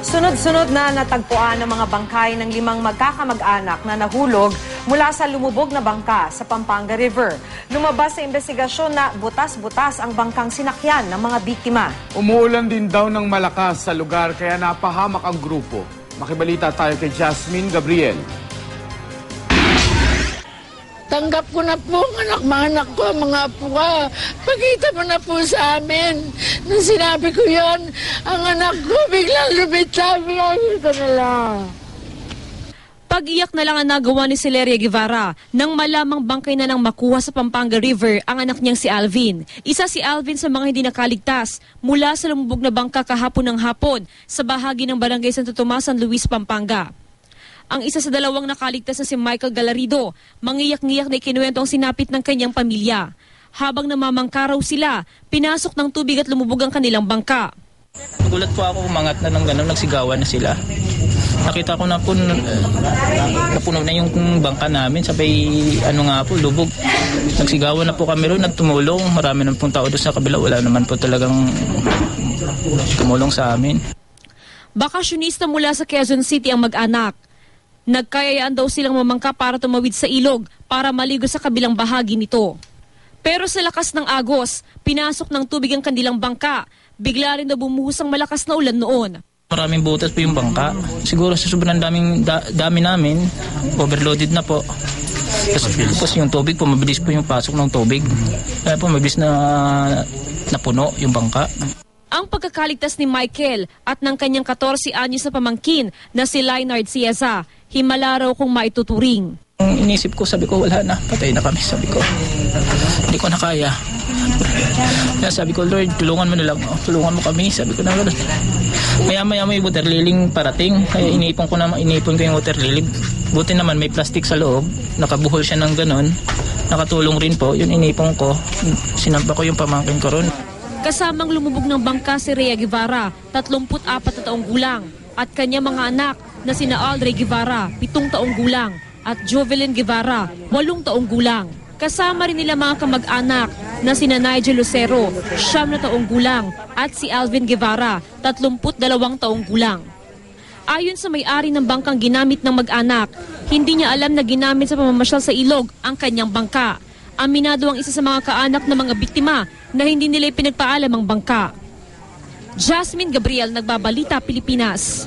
Sunod-sunod na natagpuan ng mga bangkay ng 5 magkakamag-anak na nahulog mula sa lumubog na bangka sa Pampanga River. Lumabas sa investigasyon na butas-butas ang bangkang sinakyan ng mga biktima. Umuulan din daw ng malakas sa lugar kaya napahamak ang grupo. Makibalita tayo kay Jasmine Gabriel. Tanggap ko na po mga anak ko, mga apo ko. Pakita mo na po sa amin. Nung sinabi ko yon, ang anak ko biglang lumitaw. Ito na lang. Pag-iyak na lang ang nagawa ni Celeria Guevara nang malamang bangkay na nang makuha sa Pampanga River ang anak niyang si Alvin. Isa si Alvin sa mga hindi nakaligtas mula sa lumubog na bangka kahapon ng hapon sa bahagi ng Barangay Santo Tomas, San Luis, Pampanga. Ang isa sa 2 nakaligtas na si Michael Galarido, mangiyak-ngiyak na ikinuwento ang sinapit ng kanyang pamilya. Habang namamangka raw sila, pinasok ng tubig at lumubog ang kanilang bangka. Nagulat po ako, umangat na ng gano'n, nagsigawan na sila. Nakita ko na po, napuno na yung bangka namin, sabay lubog. Nagsigawan na po kami ron at tumulong. Marami na pong tao doon sa kabila, wala naman po talagang tumulong sa amin. Bakasyonista mula sa Quezon City ang mag-anak. Nagkayayaan daw silang mamangka para tumawid sa ilog para maligo sa kabilang bahagi nito. Pero sa lakas ng agos, pinasok ng tubig ang kanilang bangka. Bigla rin daw bumuhos ang malakas na ulan noon. Maraming butas po yung bangka. Siguro sa sobrang dami namin, overloaded na po. Tapos yung tubig po, mabilis po yung pasok ng tubig. Kaya po mabilis na napuno yung bangka. Ang pagkakaligtas ni Michael at ng kanyang 14 anyos na pamangkin na si Lynard Cieza, himala raw kung maituturing. Inisip ko, sabi ko wala na, patay na kami, sabi ko. Hindi ko na kaya. Kaya sabi ko, Lord, tulungan mo na lang, tulungan mo kami, sabi ko na gano'n. Maya-maya may water liling parating, kaya inipon ko yung water liling. Buti naman may plastic sa loob, nakabuhol siya ng gano'n, nakatulong rin po, yun inipon ko, sinampa ko yung pamangkin ko ron. Kasamang lumubog ng bangka si Rhea Guevara, 34 na taong gulang, at kanya mga anak na sina Aldrey Guevara, 7 taong gulang, at Jovelyn Guevara, 8 taong gulang. Kasama rin nila mga kamag-anak na sina Nigel Lucero, 9 na taong gulang, at si Alvin Guevara, 32 taong gulang. Ayon sa may-ari ng bangkang ginamit ng mag-anak, hindi niya alam na ginamit sa pamamasyal sa ilog ang kanyang bangka. Aminado ang isa sa mga kaanak ng mga biktima na hindi nila ipinagpaalam ang bangka. Jasmine Gabriel, Nagbabalita, Pilipinas.